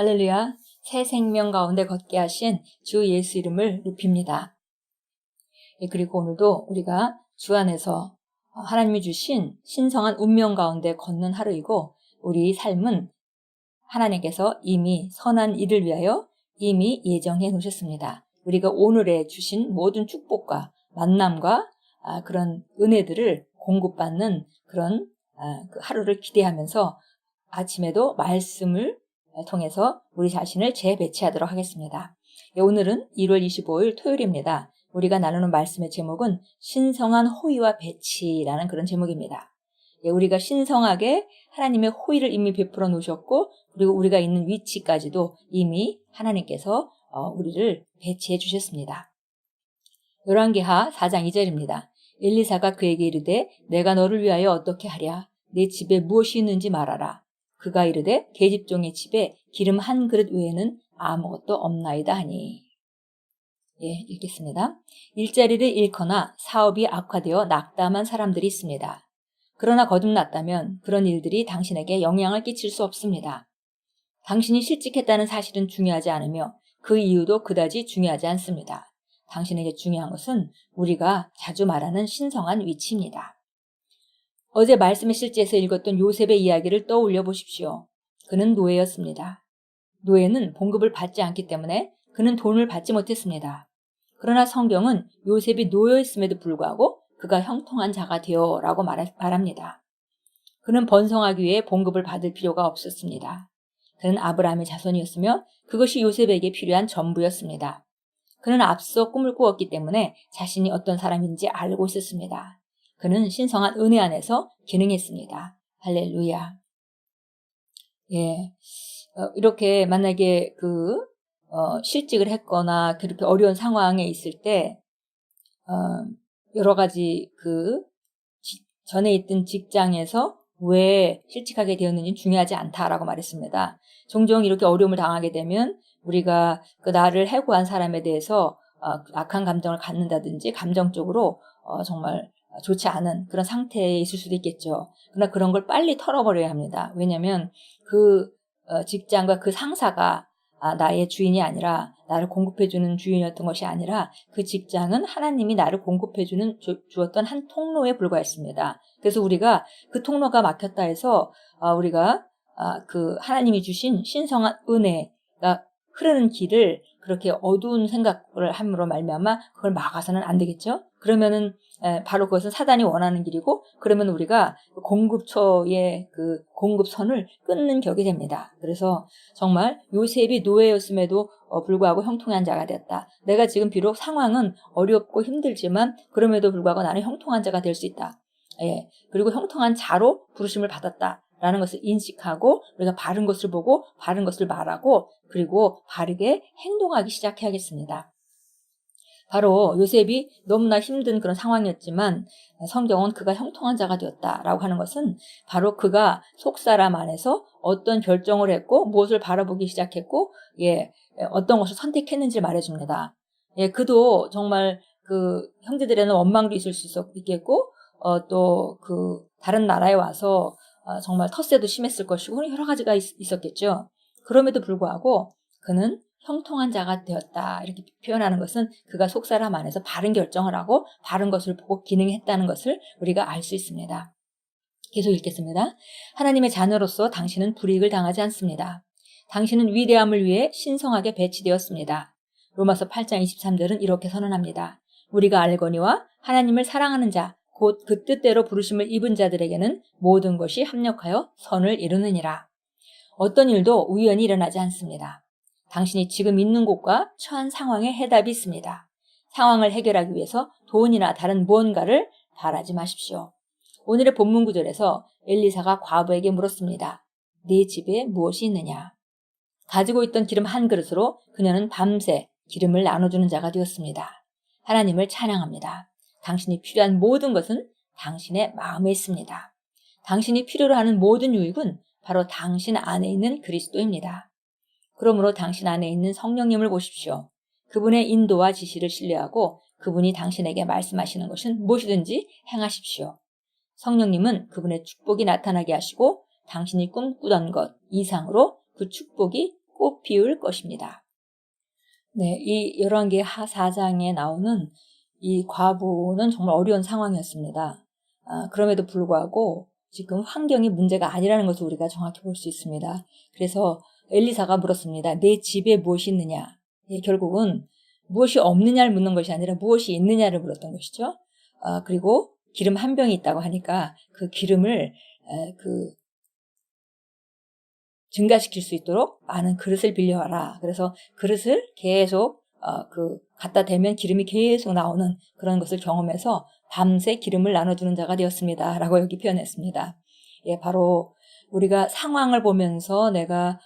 할렐루야, 새 생명 가운데 걷게 하신 주 예수 이름을 높입니다. 그리고 오늘도 우리가 주 안에서 하나님이 주신 신성한 운명 가운데 걷는 하루이고, 우리 삶은 하나님께서 이미 선한 일을 위하여 이미 예정해 놓으셨습니다. 우리가 오늘에 주신 모든 축복과 만남과 그런 은혜들을 공급받는 그런 그 하루를 기대하면서 아침에도 말씀을 통해서 우리 자신을 재배치하도록 하겠습니다. 오늘은 1월 25일 토요일입니다. 우리가 나누는 말씀의 제목은 신성한 호의와 배치라는 그런 제목입니다. 우리가 신성하게 하나님의 호의를 이미 베풀어 놓으셨고, 그리고 우리가 있는 위치까지도 이미 하나님께서 우리를 배치해 주셨습니다. 열왕기하 4장 2절입니다. 엘리사가 그에게 이르되 내가 너를 위하여 어떻게 하랴? 내 집에 무엇이 있는지 말하라. 그가 이르되 계집종의 집에 기름 한 그릇 외에는 아무것도 없나이다 하니. 읽겠습니다. 일자리를 잃거나 사업이 악화되어 낙담한 사람들이 있습니다. 그러나 거듭났다면 그런 일들이 당신에게 영향을 끼칠 수 없습니다. 당신이 실직했다는 사실은 중요하지 않으며 그 이유도 그다지 중요하지 않습니다. 당신에게 중요한 것은 우리가 자주 말하는 신성한 위치입니다. 어제 말씀의 실제에서 읽었던 요셉의 이야기를 떠올려 보십시오. 그는 노예였습니다. 노예는 봉급을 받지 않기 때문에 그는 돈을 받지 못했습니다. 그러나 성경은 요셉이 노예였음에도 불구하고 그가 형통한 자가 되어라고 말합니다. 그는 번성하기 위해 봉급을 받을 필요가 없었습니다. 그는 아브라함의 자손이었으며 그것이 요셉에게 필요한 전부였습니다. 그는 앞서 꿈을 꾸었기 때문에 자신이 어떤 사람인지 알고 있었습니다. 그는 신성한 은혜 안에서 기능했습니다. 할렐루야. 이렇게 만약에 실직을 했거나 그렇게 어려운 상황에 있을 때 여러 가지 전에 있던 직장에서 왜 실직하게 되었는지 중요하지 않다라고 말했습니다. 종종 이렇게 어려움을 당하게 되면 우리가 나를 해고한 사람에 대해서 악한 감정을 갖는다든지 감정적으로 정말 좋지 않은 그런 상태에 있을 수도 있겠죠. 그러나 그런 걸 빨리 털어버려야 합니다. 왜냐하면 직장과 그 상사가 나의 주인이 아니라, 나를 공급해주는 주인이었던 것이 아니라 그 직장은 하나님이 나를 공급해주는 주었던 한 통로에 불과했습니다. 그래서 우리가 그 통로가 막혔다 해서 우리가 하나님이 주신 신성한 은혜가 흐르는 길을 그렇게 어두운 생각을 함으로 말미암아 그걸 막아서는 안 되겠죠. 그러면은 바로 그것은 사단이 원하는 길이고, 그러면 우리가 공급처의 공급선을 끊는 격이 됩니다. 그래서 정말 요셉이 노예였음에도 불구하고 형통한 자가 되었다. 내가 지금 비록 상황은 어렵고 힘들지만 그럼에도 불구하고 나는 형통한 자가 될 수 있다. 그리고 형통한 자로 부르심을 받았다. 라는 것을 인식하고 우리가 바른 것을 보고 바른 것을 말하고 그리고 바르게 행동하기 시작해야겠습니다. 바로 요셉이 너무나 힘든 그런 상황이었지만 성경은 그가 형통한 자가 되었다라고 하는 것은 바로 그가 속사람 안에서 어떤 결정을 했고 무엇을 바라보기 시작했고 어떤 것을 선택했는지를 말해줍니다. 그도 정말 형제들에는 원망도 있을 수 있겠고 또 다른 나라에 와서 정말 텃세도 심했을 것이고 여러 가지가 있었겠죠. 그럼에도 불구하고 그는 형통한 자가 되었다. 이렇게 표현하는 것은 그가 속사람 안에서 바른 결정을 하고 바른 것을 보고 기능했다는 것을 우리가 알 수 있습니다. 계속 읽겠습니다. 하나님의 자녀로서 당신은 불이익을 당하지 않습니다. 당신은 위대함을 위해 신성하게 배치되었습니다. 로마서 8장 23절은 이렇게 선언합니다. 우리가 알거니와 하나님을 사랑하는 자, 곧 그 뜻대로 부르심을 입은 자들에게는 모든 것이 합력하여 선을 이루느니라. 어떤 일도 우연히 일어나지 않습니다. 당신이 지금 있는 곳과 처한 상황에 해답이 있습니다. 상황을 해결하기 위해서 돈이나 다른 무언가를 바라지 마십시오. 오늘의 본문 구절에서 엘리사가 과부에게 물었습니다. 네 집에 무엇이 있느냐? 가지고 있던 기름 한 그릇으로 그녀는 밤새 기름을 나눠주는 자가 되었습니다. 하나님을 찬양합니다. 당신이 필요한 모든 것은 당신의 마음에 있습니다. 당신이 필요로 하는 모든 유익은 바로 당신 안에 있는 그리스도입니다. 그러므로 당신 안에 있는 성령님을 보십시오. 그분의 인도와 지시를 신뢰하고 그분이 당신에게 말씀하시는 것은 무엇이든지 행하십시오. 성령님은 그분의 축복이 나타나게 하시고 당신이 꿈꾸던 것 이상으로 그 축복이 꽃 피울 것입니다. 네, 이 11개 4장에 나오는 이 과부는 정말 어려운 상황이었습니다. 그럼에도 불구하고 지금 환경이 문제가 아니라는 것을 우리가 정확히 볼 수 있습니다. 그래서 엘리사가 물었습니다. 내 집에 무엇이 있느냐? 결국은 무엇이 없느냐를 묻는 것이 아니라 무엇이 있느냐를 물었던 것이죠. 그리고 기름 한 병이 있다고 하니까 그 기름을 증가시킬 수 있도록 많은 그릇을 빌려와라. 그래서 그릇을 계속 갖다 대면 기름이 계속 나오는 그런 것을 경험해서 밤새 기름을 나눠주는 자가 되었습니다. 라고 여기 표현했습니다. 예, 바로 우리가 상황을 보면서 내가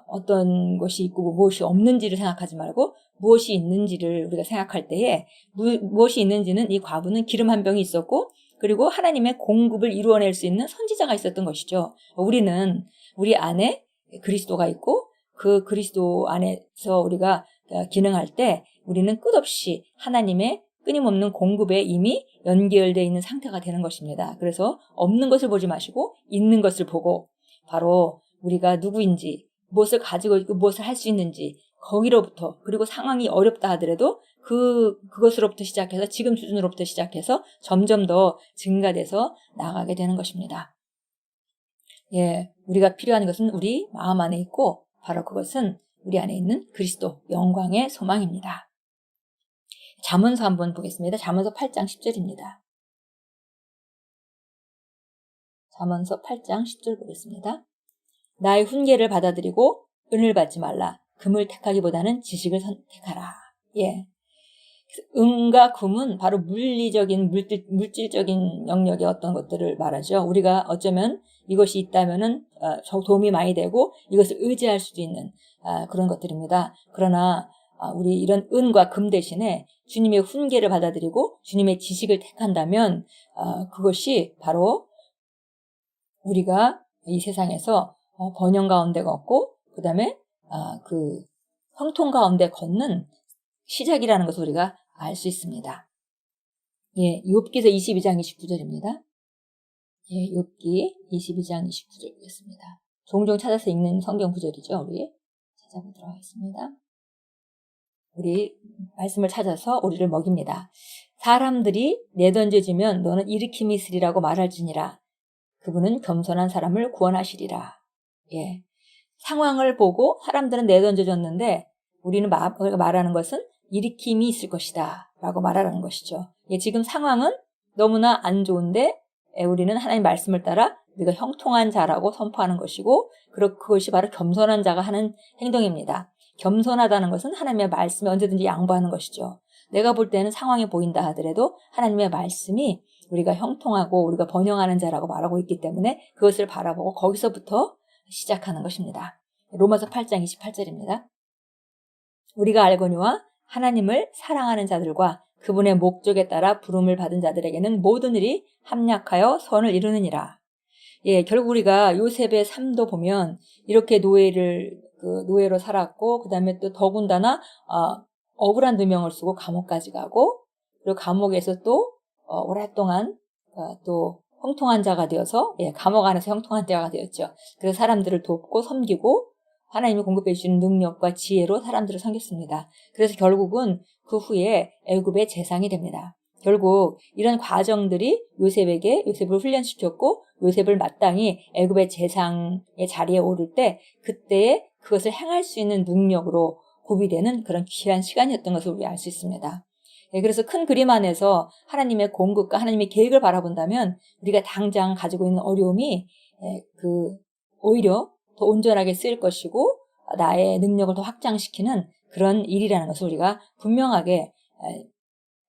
어떤 것이 있고 무엇이 없는지를 생각하지 말고 무엇이 있는지를 우리가 생각할 때에 무엇이 있는지는 이 과부는 기름 한 병이 있었고 그리고 하나님의 공급을 이루어낼 수 있는 선지자가 있었던 것이죠. 우리는 우리 안에 그리스도가 있고 그 그리스도 안에서 우리가 기능할 때 우리는 끝없이 하나님의 끊임없는 공급에 이미 연결되어 있는 상태가 되는 것입니다. 그래서 없는 것을 보지 마시고 있는 것을 보고 바로 우리가 누구인지 무엇을 가지고 있고 무엇을 할 수 있는지 거기로부터 그리고 상황이 어렵다 하더라도 그것으로부터 시작해서 지금 수준으로부터 시작해서 점점 더 증가돼서 나가게 되는 것입니다. 예, 우리가 필요한 것은 우리 마음 안에 있고 바로 그것은 우리 안에 있는 그리스도 영광의 소망입니다. 잠언서 한번 보겠습니다. 잠언서 8장 10절입니다. 잠언서 8장 10절 보겠습니다. 나의 훈계를 받아들이고 은을 받지 말라. 금을 택하기보다는 지식을 선택하라. 예. 은과 금은 바로 물리적인 물질적인 영역의 어떤 것들을 말하죠. 우리가 어쩌면 이것이 있다면은 도움이 많이 되고 이것을 의지할 수도 있는 그런 것들입니다. 그러나 우리 이런 은과 금 대신에 주님의 훈계를 받아들이고 주님의 지식을 택한다면 그것이 바로 우리가 이 세상에서 번영 가운데 걷고 그 다음에 그 형통 가운데 걷는 시작이라는 것을 우리가 알 수 있습니다. 예, 욥기서 22장 29절입니다. 예, 욥기 22장 29절 보겠습니다. 종종 찾아서 읽는 성경 구절이죠. 우리 찾아보도록 하겠습니다. 우리 말씀을 찾아서 우리를 먹입니다. 사람들이 내던져지면 너는 일으킴이 있으리라고 말할지니라. 그분은 겸손한 사람을 구원하시리라. 예, 상황을 보고 사람들은 내던져졌는데 우리는 말하는 것은 일으킴이 있을 것이다 라고 말하는 것이죠. 예, 지금 상황은 너무나 안 좋은데 우리는 하나님 말씀을 따라 우리가 형통한 자라고 선포하는 것이고 그것이 바로 겸손한 자가 하는 행동입니다. 겸손하다는 것은 하나님의 말씀에 언제든지 양보하는 것이죠. 내가 볼 때는 상황이 보인다 하더라도 하나님의 말씀이 우리가 형통하고 우리가 번영하는 자라고 말하고 있기 때문에 그것을 바라보고 거기서부터 시작하는 것입니다. 로마서 8장 28절입니다. 우리가 알거니와 하나님을 사랑하는 자들과 그분의 목적에 따라 부름을 받은 자들에게는 모든 일이 합력하여 선을 이루느니라. 예, 결국 우리가 요셉의 삶도 보면 이렇게 노예로 살았고 그 다음에 또 더군다나 억울한 누명을 쓰고 감옥까지 가고 그리고 감옥에서 또 오랫동안 또 형통한 자가 되어서 감옥 안에서 형통한 자가 되었죠. 그래서 사람들을 돕고 섬기고 하나님이 공급해 주시는 능력과 지혜로 사람들을 섬겼습니다. 그래서 결국은 그 후에 애굽의 제상이 됩니다. 결국 이런 과정들이 요셉을 훈련시켰고 요셉을 마땅히 애굽의 제상의 자리에 오를 때 그때에 그것을 행할 수 있는 능력으로 구비되는 그런 귀한 시간이었던 것을 우리 알 수 있습니다. 그래서 큰 그림 안에서 하나님의 공급과 하나님의 계획을 바라본다면 우리가 당장 가지고 있는 어려움이 오히려 더 온전하게 쓰일 것이고 나의 능력을 더 확장시키는 그런 일이라는 것을 우리가 분명하게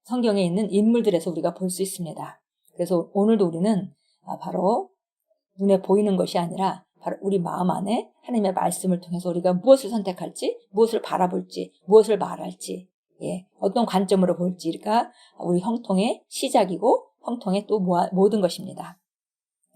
성경에 있는 인물들에서 우리가 볼 수 있습니다. 그래서 오늘도 우리는 바로 눈에 보이는 것이 아니라 바로 우리 마음 안에 하나님의 말씀을 통해서 우리가 무엇을 선택할지, 무엇을 바라볼지, 무엇을 말할지, 어떤 관점으로 볼지가 우리 형통의 시작이고 형통의 또 모든 것입니다.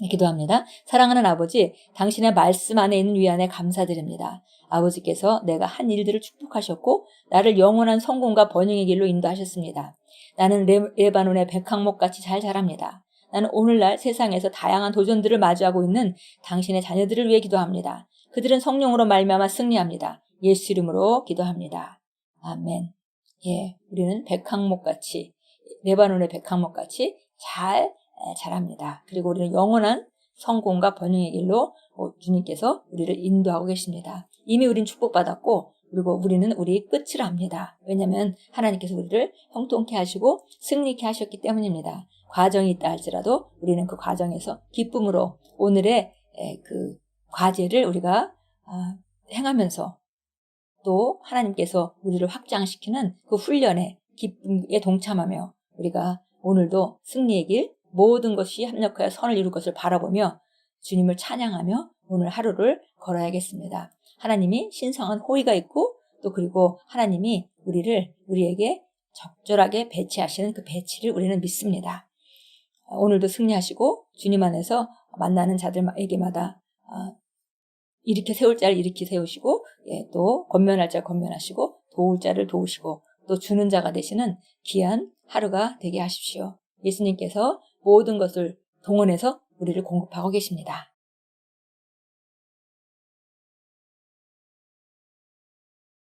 기도합니다. 사랑하는 아버지, 당신의 말씀 안에 있는 위안에 감사드립니다. 아버지께서 내가 한 일들을 축복하셨고 나를 영원한 성공과 번영의 길로 인도하셨습니다. 나는 레바논의 백항목같이 잘 자랍니다. 나는 오늘날 세상에서 다양한 도전들을 마주하고 있는 당신의 자녀들을 위해 기도합니다. 그들은 성령으로 말미암아 승리합니다. 예수 이름으로 기도합니다. 아멘. 예, 우리는 백항목같이, 레바논의 백항목같이 잘 자랍니다. 그리고 우리는 영원한 성공과 번영의 길로 주님께서 우리를 인도하고 계십니다. 이미 우리는 축복받았고, 그리고 우리는 우리의 끝을 압니다. 왜냐하면 하나님께서 우리를 형통케 하시고 승리케 하셨기 때문입니다. 과정이 있다 할지라도 우리는 그 과정에서 기쁨으로 오늘의 그 과제를 우리가 행하면서 또 하나님께서 우리를 확장시키는 그 훈련에 기쁨에 동참하며 우리가 오늘도 승리의 길, 모든 것이 합력하여 선을 이룰 것을 바라보며 주님을 찬양하며 오늘 하루를 걸어야겠습니다. 하나님이 신성한 호의가 있고 또 그리고 하나님이 우리에게 적절하게 배치하시는 그 배치를 우리는 믿습니다. 오늘도 승리하시고 주님 안에서 만나는 자들에게마다 일으켜 세울 자를 일으켜 세우시고 또 권면할 자를 권면하시고 도울 자를 도우시고 또 주는 자가 되시는 귀한 하루가 되게 하십시오. 예수님께서 모든 것을 동원해서 우리를 공급하고 계십니다.